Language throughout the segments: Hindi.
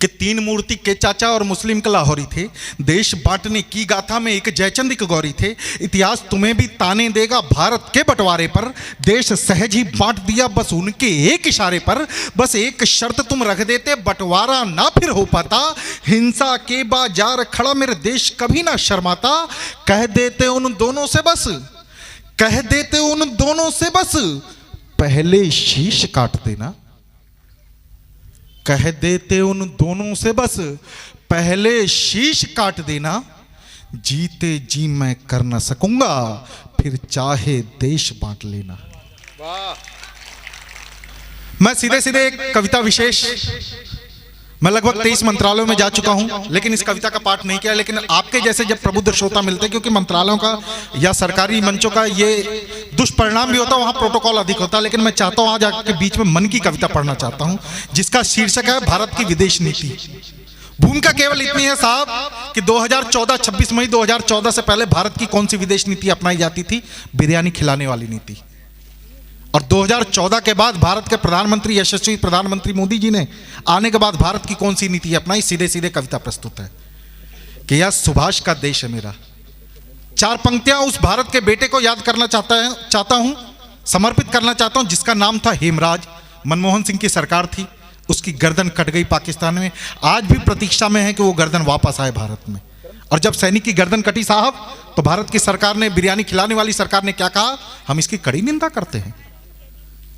कि तीन मूर्ति के चाचा और मुस्लिम के लाहौरी थे। देश बांटने की गाथा में एक जयचंद के गौरी थे। इतिहास तुम्हें भी ताने देगा भारत के बंटवारे पर। देश सहज ही बांट दिया बस उनके एक इशारे पर। बस एक शर्त तुम रख देते बंटवारा ना फिर हो पाता। हिंसा के बाजार खड़ा मेरे देश कभी ना शर्माता। कह देते उन दोनों से बस, कह देते उन दोनों से बस पहले शीश काट देना। कह देते उन दोनों से बस पहले शीश काट देना। जीते जी मैं कर न सकूंगा फिर चाहे देश बांट लेना। वाह। मैं सीधे सीधे एक कविता विशेष, मैं लगभग 23 मंत्रालयों में जा चुका हूं, लेकिन इस कविता का पाठ नहीं किया। लेकिन आपके जैसे जब प्रबुद्ध श्रोता मिलते हैं, क्योंकि मंत्रालयों का या सरकारी मंचों का ये दुष्परिणाम भी होता है, वहां प्रोटोकॉल अधिक होता है। लेकिन मैं चाहता हूं आज आपके बीच में मन की कविता पढ़ना चाहता हूं, जिसका शीर्षक है भारत की विदेश नीति। भूमिका केवल इतनी है साहब कि 2014 26 मई 2014 से पहले भारत की कौन सी विदेश नीति अपनाई जाती थी? बिरयानी खिलाने वाली नीति। और 2014 के बाद भारत के प्रधानमंत्री यशस्वी प्रधानमंत्री मोदी जी ने आने के बाद भारत की कौन सी नीति अपनाई? सीधे सीधे कविता प्रस्तुत है कि यह सुभाष का देश है मेरा। 4 पंक्तियां उस भारत के बेटे को याद करना चाहता हूं, समर्पित करना चाहता हूं, जिसका नाम था हेमराज। मनमोहन सिंह की सरकार थी, उसकी गर्दन कट गई पाकिस्तान में। आज भी प्रतीक्षा में है कि वो गर्दन वापस आए भारत में। और जब सैनिक की गर्दन कटी साहब, तो भारत की सरकार ने, बिरयानी खिलाने वाली सरकार ने क्या कहा? हम इसकी कड़ी निंदा करते हैं।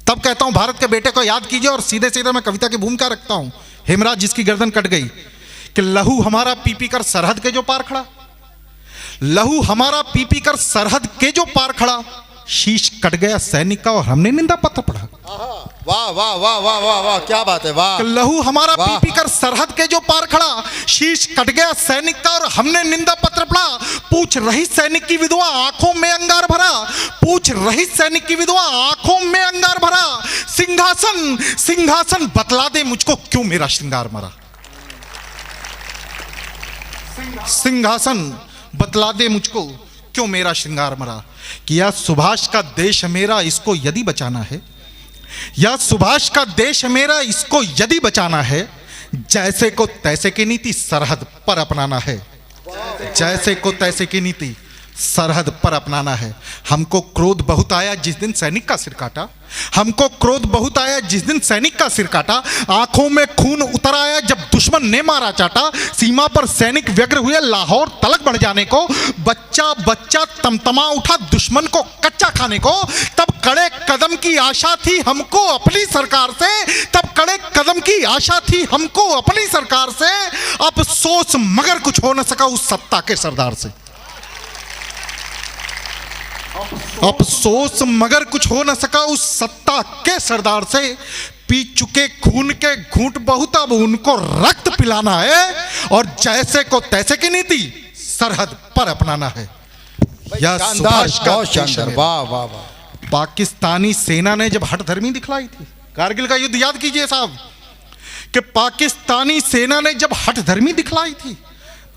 तब कहता हूं भारत के बेटे को याद कीजिए। और सीधे सीधे मैं कविता की भूमिका रखता हूं। हेमराज जिसकी गर्दन कट गई कि लहू हमारा पी पी कर सरहद के जो पार खड़ा, लहू हमारा पी पी कर सरहद के जो पार खड़ा, शीश कट गया सैनिक का और हमने निंदा पत्र पढ़ा। वाह वाह वाह वाह वाह वाह, क्या बात है, वाह। लहू हमारा पी पी कर सरहद के जो पार खड़ा, शीश कट गया सैनिक का और हमने निंदा पत्र पढ़ा। पूछ रही सैनिक की विधवा आंखों में अंगार भरा, पूछ रही सैनिक की विधवा आंखों में अंगार भरा। सिंहासन सिंहासन बतला दे मुझको क्यों मेरा श्रृंगार मरा। सिंहासन बतला दे मुझको क्यों मेरा श्रृंगार मरा। कि यह सुभाष का देश मेरा, इसको यदि बचाना है, यह सुभाष का देश मेरा, इसको यदि बचाना है, जैसे को तैसे की नीति सरहद पर अपनाना है। जैसे को तैसे की नीति सरहद पर अपनाना है। हमको क्रोध बहुत आया जिस दिन सैनिक का सिर काटा, हमको क्रोध बहुत आया जिस दिन सैनिक का सिर काटा। आंखों में खून उतर आया जब दुश्मन ने मारा चाटा। सीमा पर सैनिक व्यग्र हुए लाहौर तलक बढ़ जाने को। बच्चा बच्चा तमतमा उठा दुश्मन को कच्चा खाने को। तब कड़े कदम की आशा थी हमको अपनी सरकार से, तब कड़े कदम की आशा थी हमको अपनी सरकार से। अफसोस मगर कुछ हो न सका उस सत्ता के सरदार से। अफसोस मगर कुछ हो न सका उस सत्ता के सरदार से। पी चुके खून के घूंट बहुत, अब उनको रक्त पिलाना है। और जैसे को तैसे की नीति सरहद पर अपनाना है। यह सुभाष का देश है। वाह वाह वाह। पाकिस्तानी सेना ने जब हठधर्मी दिखलाई थी, कारगिल का युद्ध याद कीजिए साहब, कि पाकिस्तानी सेना ने जब हठधर्मी दिखलाई थी,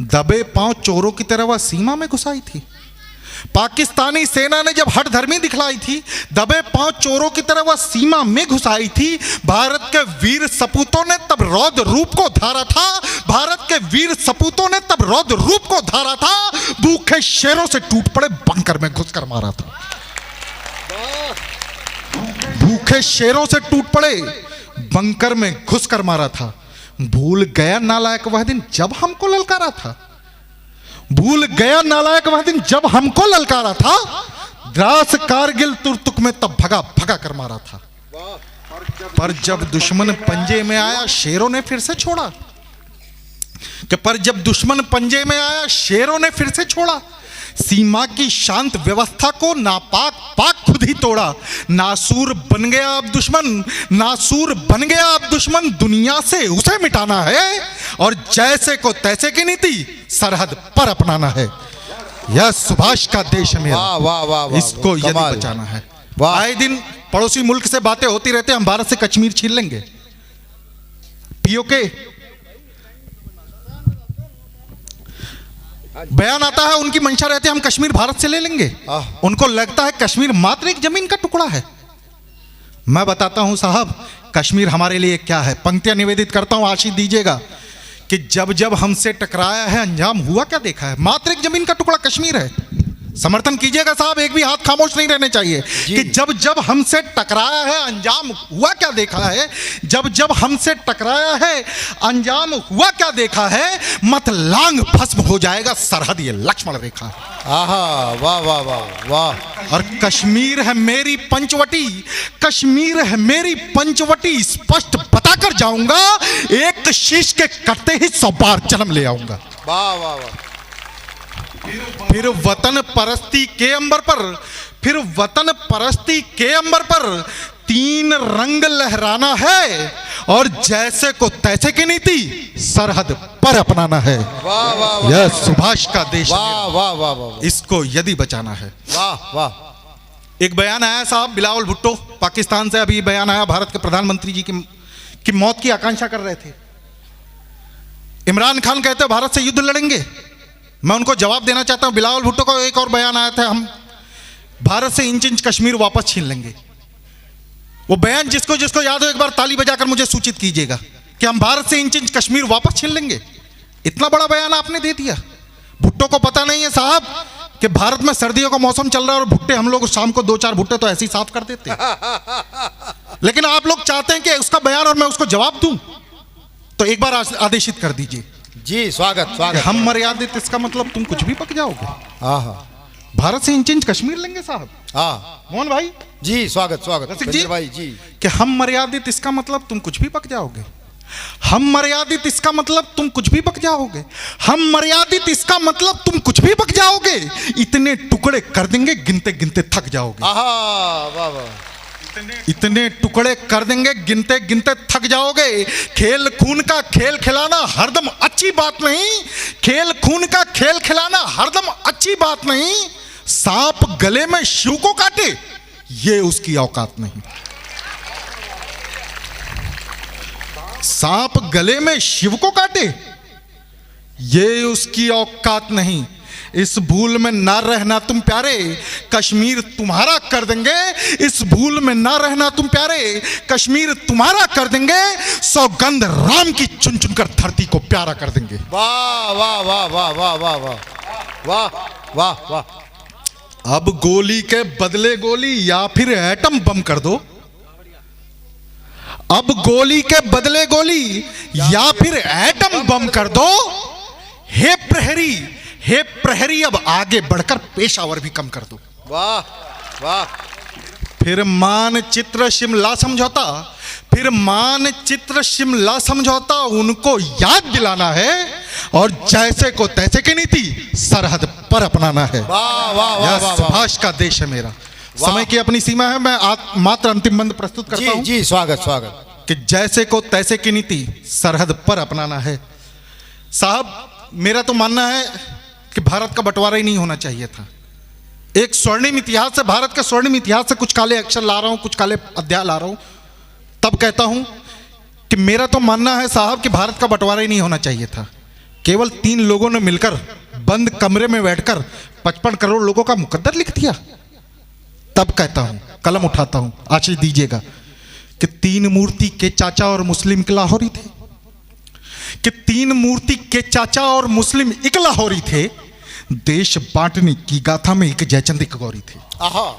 दबे पांव चोरों की तरह वह सीमा में घुसाई थी। पाकिस्तानी सेना ने जब हठधर्मी दिखलाई थी, दबे पांव चोरों की तरह वह सीमा में घुसाई थी। भारत के वीर सपूतों ने तब रौद्र रूप को धारा था, भारत के वीर सपूतों ने तब रौद्र रूप को धारा था। भूखे शेरों से टूट पड़े बंकर में घुसकर मारा था। भूखे शेरों से टूट पड़े बंकर में घुसकर मारा था। भूल गया नालायक वह दिन जब हमको ललकारा था, भूल गया नालायक वह दिन जब हमको ललकारा था। द्रास कारगिल तुर्तुक में तब भगा भगा कर मारा था। पर जब दुश्मन पंजे में आया शेरों ने फिर से छोड़ा, कि पर जब दुश्मन पंजे में आया शेरों ने फिर से छोड़ा। सीमा की शांत व्यवस्था को नापाक पाक खुद ही तोड़ा। नासूर बन गया अब दुश्मन, नासूर बन गया अब दुश्मन, दुनिया से उसे मिटाना है। और जैसे को तैसे की नीति सरहद पर अपनाना है। यह सुभाष का देश है मेरा, वाह वाह वाह, इसको यदि बचाना है। आए दिन पड़ोसी मुल्क से बातें होती रहती, हम भारत से कश्मीर छीन लेंगे। पीओके बयान आता है, उनकी मंशा रहती है हम कश्मीर भारत से ले लेंगे। उनको लगता है कश्मीर मात्र एक जमीन का टुकड़ा है। मैं बताता हूं साहब कश्मीर हमारे लिए क्या है। पंक्तियां निवेदित करता हूं, आशीष दीजिएगा कि जब जब हमसे टकराया है अंजाम हुआ क्या देखा है। मात्र एक जमीन का टुकड़ा कश्मीर है। समर्थन कीजिएगा साहब, एक भी हाथ खामोश नहीं रहने चाहिए। कि जब जब हमसे टकराया है अंजाम हुआ क्या देखा है। जब जब हमसे टकराया है अंजाम हुआ क्या देखा है। मत लांग भस्म हो जाएगा सरहद ये लक्ष्मण रेखा है। आहा, वाह वाह वाह वाह। और कश्मीर है मेरी पंचवटी, कश्मीर है मेरी पंचवटी, स्पष्ट बताकर जाऊंगा, एक शीश के कटते ही 100 बार जन्म ले आऊंगा। वाह वाह वाह। फिर वतन परस्ती के अंबर पर, फिर वतन परस्ती के अंबर पर 3 रंग लहराना है, और जैसे को तैसे की नीति सरहद पर अपनाना है। वाह वाह वाह। यह सुभाष का देश है वाह वाह वाह वाह। इसको यदि बचाना है। वाह वाह। एक बयान आया साहब बिलावल भुट्टो पाकिस्तान से, अभी बयान आया, भारत के प्रधानमंत्री जी की मौत की आकांक्षा कर रहे थे। इमरान खान कहते भारत से युद्ध लड़ेंगे। मैं उनको जवाब देना चाहता हूं, बिलावल भुट्टो का एक और बयान आया था, हम भारत से इंच इंच कश्मीर वापस छीन लेंगे। वो बयान जिसको जिसको याद हो एक बार ताली बजाकर मुझे सूचित कीजिएगा कि हम भारत से इंच इंच कश्मीर वापस छीन लेंगे। इतना बड़ा बयान आपने दे दिया। भुट्टो को पता नहीं है साहब कि भारत में सर्दियों का मौसम चल रहा है और भुट्टे हम लोग शाम को 2-4 भुट्टे तो ऐसे ही साफ कर देते हैं। लेकिन आप लोग चाहते हैं कि उसका बयान और मैं उसको जवाब दूं, तो एक बार आदेशित कर दीजिए। जी स्वागत स्वागत। हम मर्यादित, इसका मतलब तुम कुछ भी पक जाओगे। आहा। भारत से इंच इंच कश्मीर लेंगे साहब। हाँ मोहन भाई जी स्वागत स्वागत। रसिक जी भाई जी। कि हम मर्यादित, इसका मतलब तुम कुछ भी पक जाओगे। हम मर्यादित, इसका मतलब तुम कुछ भी पक जाओगे। हम मर्यादित, इसका मतलब तुम कुछ भी पक जाओगे। इतने टुकड़े कर देंगे गिनते गिनते थक जाओगे। आहा, वाह वाह। इतने टुकड़े कर देंगे गिनते गिनते थक जाओगे। खेल खून का खेल खिलाना हरदम अच्छी बात नहीं। खेल खून का खेल खिलाना हरदम अच्छी बात नहीं। सांप गले में शिव को काटे ये उसकी औकात नहीं। सांप गले में शिव को काटे ये उसकी औकात नहीं। इस भूल में ना रहना तुम प्यारे, कश्मीर तुम्हारा कर देंगे। इस भूल में ना रहना तुम प्यारे, कश्मीर तुम्हारा कर देंगे। सौगंध राम की चुन चुन कर धरती को प्यारा कर देंगे। वाह वाह वाह वाह वाह वाह वाह वाह वाह वाह। अब गोली के बदले गोली या फिर एटम बम कर दो। अब गोली के बदले गोली या फिर एटम बम कर दो। हे प्रहरी, हे प्रहरी, अब आगे बढ़कर पेशावर भी कम कर दो। वाह वाह। फिर मानचित्र शिमला समझौता, फिर मानचित्र शिमला समझौता उनको याद दिलाना है, और जैसे को तैसे की नीति सरहद पर अपनाना है। वाह वाह वाह यह वाह। सुभाष का देश है मेरा। समय की अपनी सीमा है, मैं मात्र अंतिम बंद प्रस्तुत करता हूं। जी स्वागत स्वागत। कि जैसे को तैसे की नीति सरहद पर अपनाना है। साहब मेरा तो मानना है कि भारत का बंटवारा ही नहीं होना चाहिए था। एक स्वर्णिम इतिहास से, भारत के स्वर्णिम इतिहास से कुछ काले अक्षर ला रहा हूं, कुछ काले अध्याय ला रहा हूं, तब कहता हूं कि मेरा तो मानना है साहब कि भारत का बंटवारा ही नहीं होना चाहिए था। केवल 3 लोगों ने मिलकर बंद कमरे में बैठकर 55 करोड़ लोगों का मुकद्दर लिख दिया। तब कहता हूं, कलम उठाता हूं, आशीष दीजिएगा, कि 3 मूर्ति के चाचा और मुस्लिम के लाहौरी थे। कि 3 मूर्ति के चाचा और मुस्लिम एक लाहौरी थे। देश बांटने की गाथा में एक जयचंद एक गौरी थे। आहा।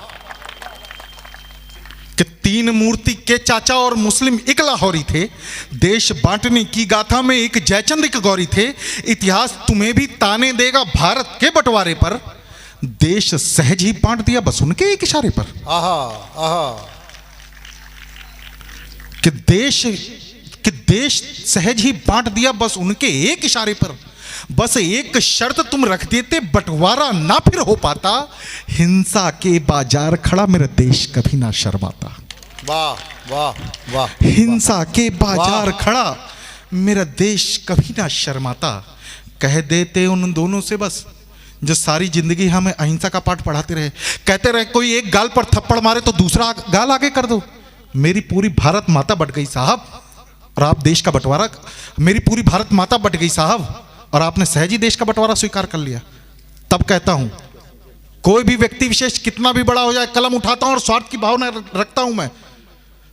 कि 3 मूर्ति के चाचा और मुस्लिम एक लाहौरी थे। देश बांटने की गाथा में एक जयचंद एक गौरी थे। इतिहास तुम्हें भी ताने देगा भारत के बंटवारे पर। देश सहज ही बांट दिया बस उनके एक इशारे पर। आहा आहा। कि देश सहज ही बांट दिया बस उनके एक इशारे पर। बस एक शर्त तुम रख देते, बंटवारा ना फिर हो पाता। हिंसा के बाजार खड़ा मेरा देश कभी ना शर्माता। वाह वाह वाह। हिंसा के बाजार खड़ा मेरा देश कभी ना शर्माता। कह देते उन दोनों से बस जो सारी जिंदगी हमें अहिंसा का पाठ पढ़ाते रहे। कहते रहे कोई एक गाल पर थप्पड़ मारे तो दूसरा गाल आगे कर दो। मेरी पूरी भारत माता बट गई साहब, और आप देश का बंटवारा, मेरी पूरी भारत माता बट गई साहब, और आपने सहज ही देश का बंटवारा स्वीकार कर लिया। तब कहता हूं कोई भी व्यक्ति विशेष कितना भी बड़ा हो जाए, कलम उठाता हूं और स्वार्थ की भावना रखता हूं मैं।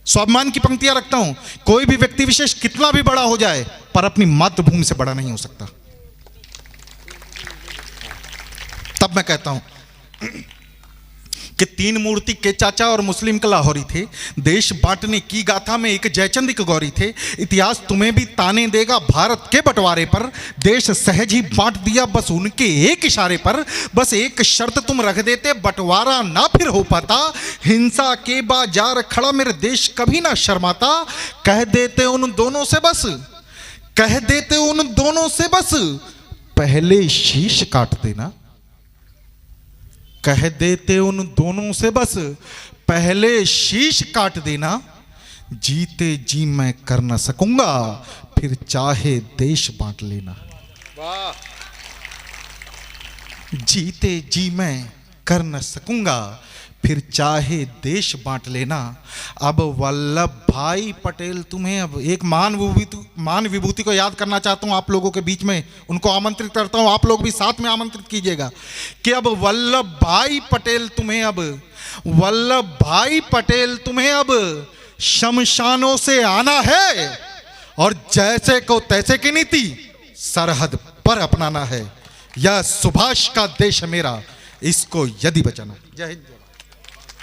स्वाभिमान की पंक्तियां रखता हूं। कोई भी व्यक्ति विशेष कितना भी बड़ा हो जाए पर अपनी मातृभूमि से बड़ा नहीं हो सकता। तब मैं कहता हूं कि तीन मूर्ति के चाचा और मुस्लिम का लाहौरी थे। देश बांटने की गाथा में एक जयचंद एक गौरी थे। इतिहास तुम्हें भी ताने देगा भारत के बंटवारे पर। देश सहज ही बांट दिया बस उनके एक इशारे पर। बस एक शर्त तुम रख देते बंटवारा ना फिर हो पाता। हिंसा के बाजार खड़ा मेरे देश कभी ना शर्माता। कह देते उन दोनों से बस, कह देते उन दोनों से बस पहले शीश काट देना। कह देते उन दोनों से बस पहले शीश काट देना। जीते जी मैं कर न सकूंगा फिर चाहे देश बांट लेना। वाह, जीते जी मैं कर न सकूंगा फिर चाहे देश बांट लेना। अब वल्लभ भाई पटेल तुम्हें, अब एक मान विभूति को याद करना चाहता हूं आप लोगों के बीच में, उनको आमंत्रित करता हूं, आप लोग भी साथ में आमंत्रित कीजिएगा कि अब वल्लभ भाई पटेल तुम्हें, अब वल्लभ भाई पटेल तुम्हें अब शमशानों से आना है और जैसे को तैसे की नीति सरहद पर अपनाना है। यह सुभाष का देश है मेरा, इसको यदि बचाना। जय हिंद।